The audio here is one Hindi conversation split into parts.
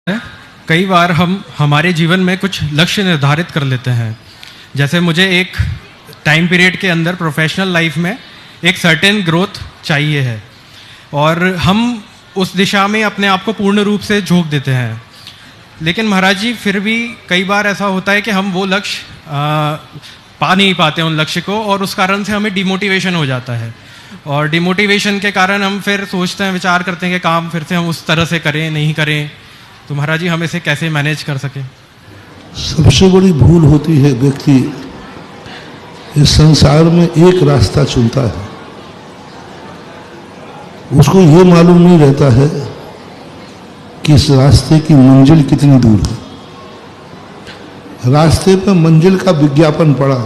है। कई बार हम हमारे जीवन में कुछ लक्ष्य निर्धारित कर लेते हैं। जैसे मुझे एक टाइम पीरियड के अंदर प्रोफेशनल लाइफ में एक सर्टेन ग्रोथ चाहिए है और हम उस दिशा में अपने आप को पूर्ण रूप से झोंक देते हैं। लेकिन महाराज जी, फिर भी कई बार ऐसा होता है कि हम वो लक्ष्य पा नहीं पाते उन लक्ष्य को, और उस कारण से हमें डिमोटिवेशन हो जाता है। और डिमोटिवेशन के कारण हम फिर सोचते हैं, विचार करते हैं कि काम फिर से हम उस तरह से करें नहीं करें। तो महाराज जी, हम इसे कैसे मैनेज कर सकें? सबसे बड़ी भूल होती है व्यक्ति इस संसार में एक रास्ता चुनता है, उसको ये मालूम नहीं रहता है कि इस रास्ते की मंजिल कितनी दूर है। रास्ते पर मंजिल का विज्ञापन पड़ा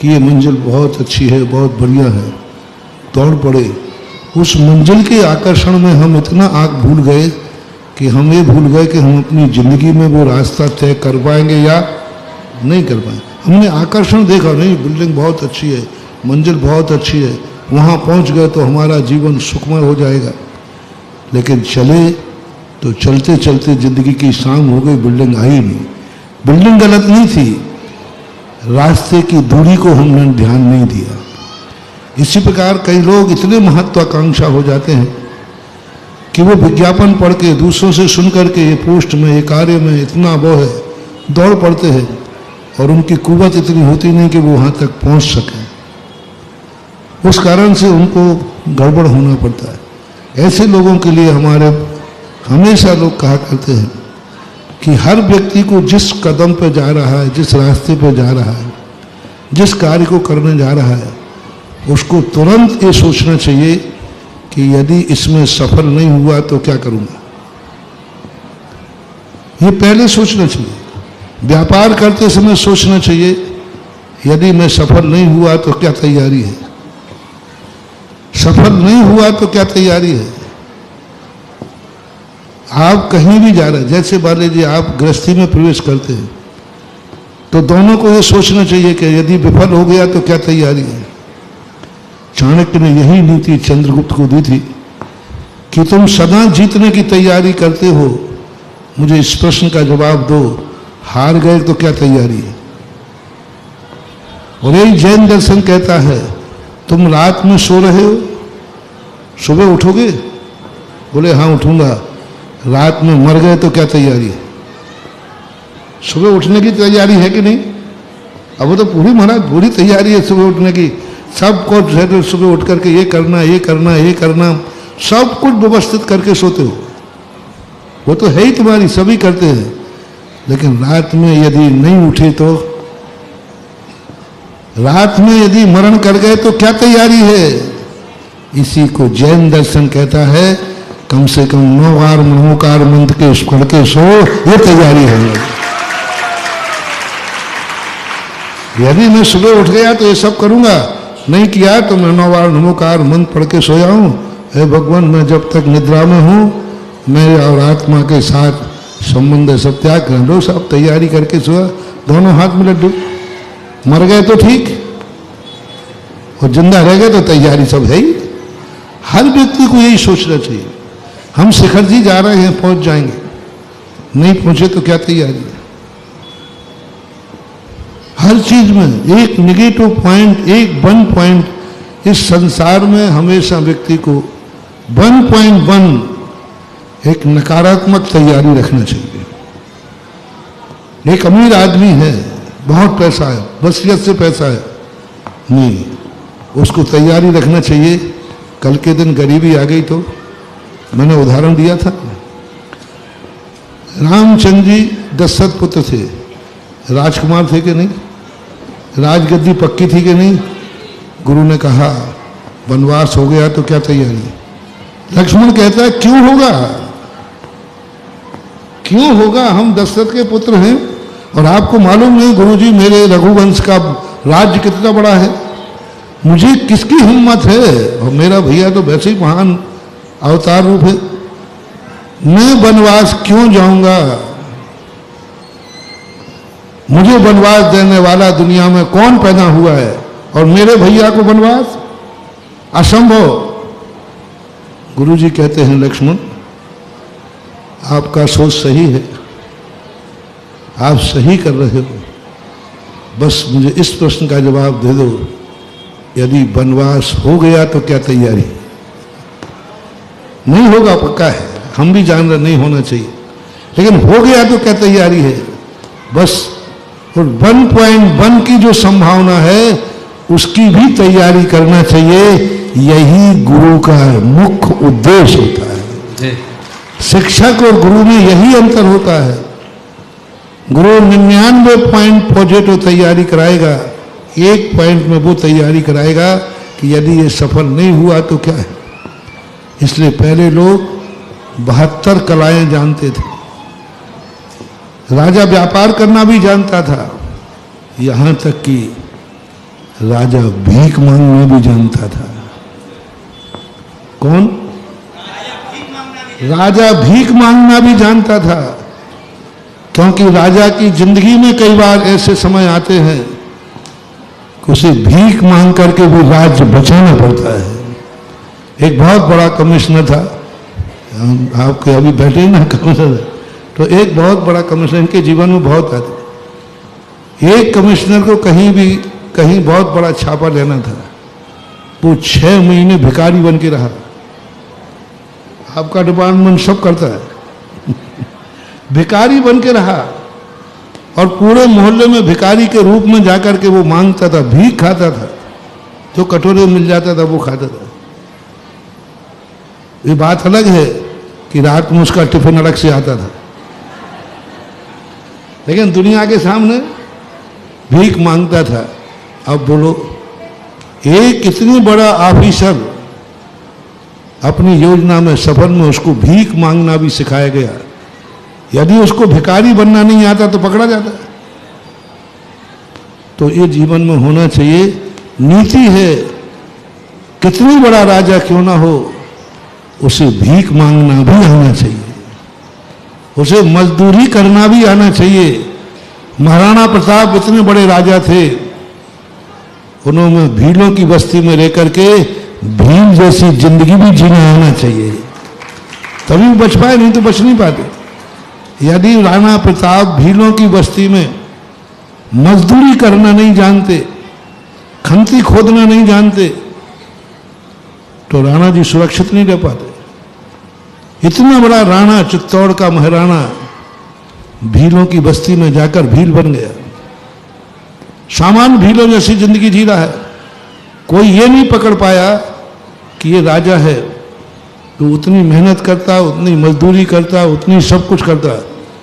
कि ये मंजिल बहुत अच्छी है, बहुत बढ़िया है, दौड़ पड़े। उस मंजिल के आकर्षण में हम इतना आग भूल गए कि हम ये भूल गए कि हम अपनी जिंदगी में वो रास्ता तय कर पाएंगे या नहीं कर पाएंगे। हमने आकर्षण देखा, नहीं बिल्डिंग बहुत अच्छी है, मंजिल बहुत अच्छी है, वहाँ पहुँच गए तो हमारा जीवन सुखमय हो जाएगा। लेकिन चले तो चलते चलते जिंदगी की शाम हो गई, बिल्डिंग आई नहीं। बिल्डिंग गलत नहीं थी, रास्ते की दूरी को हमने ध्यान नहीं दिया। इसी प्रकार कई लोग इतने महत्वाकांक्षा हो जाते हैं कि वो विज्ञापन पढ़ के, दूसरों से सुन करके ये पोस्ट में, ये कार्य में इतना वो है, दौड़ पड़ते हैं और उनकी कुव्वत इतनी होती नहीं कि वो वहाँ तक पहुँच सकें। उस कारण से उनको गड़बड़ होना पड़ता है। ऐसे लोगों के लिए हमेशा लोग कहा करते हैं कि हर व्यक्ति को जिस कदम पर जा रहा है, जिस रास्ते पर जा रहा है, जिस कार्य को करने जा रहा है, उसको तुरंत ये सोचना चाहिए कि यदि इसमें सफल नहीं हुआ तो क्या करूंगा। ये पहले सोचना चाहिए। व्यापार करते समय सोचना चाहिए, यदि मैं सफल नहीं हुआ तो क्या तैयारी है। सफल नहीं हुआ तो क्या तैयारी है। आप कहीं भी जा रहे हैं, जैसे मान लीजिए आप गृहस्थी में प्रवेश करते हैं, तो दोनों को ये सोचना चाहिए कि यदि विफल हो गया तो क्या तैयारी है। चाणक्य ने यही नीति चंद्रगुप्त को दी थी कि तुम सदा जीतने की तैयारी करते हो, मुझे इस प्रश्न का जवाब दो, हार गए तो क्या तैयारी है। और यही जैन दर्शन कहता है, तुम रात में सो रहे हो, सुबह उठोगे? बोले हाँ उठूंगा। रात में मर गए तो क्या तैयारी है। सुबह उठने की तैयारी है कि नहीं? अब वो तो पूरी महाराज पूरी तैयारी है सुबह उठने की। सब कुछ सुबह उठ करके ये करना, ये करना, ये करना, सब कुछ व्यवस्थित करके सोते हो। वो तो है ही तुम्हारी, सभी करते हैं। लेकिन रात में यदि नहीं उठे तो, रात में यदि मरण कर गए तो क्या तैयारी है। इसी को जैन दर्शन कहता है, कम से कम 9 बार मनोकार मंत्र के पढ़ के सो, ये तैयारी है। यदि मैं सुबह उठ गया तो ये सब करूंगा, नहीं किया तो मैं 9 बार नमोकार मंत्र पढ़ के सोया हूं। हे भगवान, मैं जब तक निद्रा में हूं, मेरे और आत्मा के साथ संबंध सब त्याग कर लो। सब तैयारी करके सोया, दोनों हाथ में लड्डू। मर गए तो ठीक, और जिंदा रह गए तो तैयारी सब है ही। हर व्यक्ति को यही सोचना चाहिए। हम शिखर जी जा रहे हैं, पहुंच जाएंगे, नहीं पहुंचे तो क्या तैयारी है। हर चीज में एक नेगेटिव पॉइंट, एक 1 पॉइंट इस संसार में हमेशा व्यक्ति को 1.1 एक नकारात्मक तैयारी रखना चाहिए। एक अमीर आदमी है, बहुत पैसा है, वसीयत से पैसा है, नहीं, उसको तैयारी रखना चाहिए, कल के दिन गरीबी आ गई तो। मैंने उदाहरण दिया था, रामचंद्र जी दशरथ पुत्र थे, राजकुमार थे कि नहीं, राजगद्दी पक्की थी कि नहीं। गुरु ने कहा वनवास हो गया तो क्या तैयारी। लक्ष्मण कहता है क्यों होगा, क्यों होगा, हम दशरथ के पुत्र हैं और आपको मालूम नहीं गुरुजी मेरे रघुवंश का राज्य कितना बड़ा है, मुझे किसकी हिम्मत है, और मेरा भैया तो वैसे ही महान अवतार रूप है, मैं वनवास क्यों जाऊंगा। मुझे वनवास देने वाला दुनिया में कौन पैदा हुआ है, और मेरे भैया को वनवास, असंभव। गुरुजी कहते हैं लक्ष्मण, आपका सोच सही है, आप सही कर रहे हो, बस मुझे इस प्रश्न का जवाब दे दो, यदि वनवास हो गया तो क्या तैयारी? नहीं होगा पक्का है, हम भी जान रहे नहीं होना चाहिए, लेकिन हो गया तो क्या तैयारी है? बस 1.1 की जो संभावना है उसकी भी तैयारी करना चाहिए। यही गुरु का मुख्य उद्देश्य होता है। शिक्षक और गुरु में यही अंतर होता है। गुरु 99 पॉइंट पॉजिटिव तैयारी कराएगा, 1 पॉइंट में वो तैयारी कराएगा कि यदि ये सफल नहीं हुआ तो क्या है। इसलिए पहले लोग 72 कलाएं जानते थे। राजा व्यापार करना भी जानता था, यहां तक कि राजा भीख मांगना भी जानता था। कौन? राजा भीख मांगना भी जानता था, क्योंकि राजा की जिंदगी में कई बार ऐसे समय आते हैं कि उसे भीख मांग करके भी राज्य बचाना पड़ता है। एक बहुत बड़ा कमिश्नर था, आपके अभी बैठे ना कमिश्नर, तो एक बहुत बड़ा कमिश्नर, इनके जीवन में बहुत आते। एक कमिश्नर को कहीं बहुत बड़ा छापा लेना था, वो 6 महीने भिखारी बन के रहा। आपका डिपार्टमेंट सब करता है भिखारी बन के रहा, और पूरे मोहल्ले में भिखारी के रूप में जाकर के वो मांगता था, भीख खाता था, जो कटोरे मिल जाता था वो खाता था। ये बात अलग है कि रात में उसका टिफिन अलग से आता था, लेकिन दुनिया के सामने भीख मांगता था। अब बोलो, एक इतनी बड़ा ऑफिसर अपनी योजना में सफल में उसको भीख मांगना भी सिखाया गया। यदि उसको भिखारी बनना नहीं आता तो पकड़ा जाता। तो ये जीवन में होना चाहिए। नीति है, कितनी बड़ा राजा क्यों ना हो, उसे भीख मांगना भी आना चाहिए, उसे मजदूरी करना भी आना चाहिए। महाराणा प्रताप इतने बड़े राजा थे, उन्होंने भीलों की बस्ती में रहकर के भील जैसी जिंदगी भी जीना आना चाहिए, तभी बच पाए, नहीं तो बच नहीं पाते। यदि राणा प्रताप भीलों की बस्ती में मजदूरी करना नहीं जानते, खंती खोदना नहीं जानते, तो राणा जी सुरक्षित नहीं रह पाते। इतना बड़ा राणा, चित्तौड़ का महाराणा, भीलों की बस्ती में जाकर भील बन गया। सामान्य भीलों जैसी जिंदगी जी रहा है। कोई ये नहीं पकड़ पाया कि ये राजा है, तो उतनी मेहनत करता, उतनी मजदूरी करता, उतनी सब कुछ करता।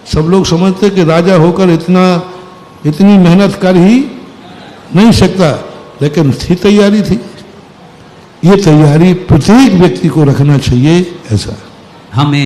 सब लोग समझते कि राजा होकर इतनी मेहनत कर ही नहीं सकता, लेकिन थी तैयारी थी। ये तैयारी प्रत्येक व्यक्ति को रखना चाहिए। ऐसा हमें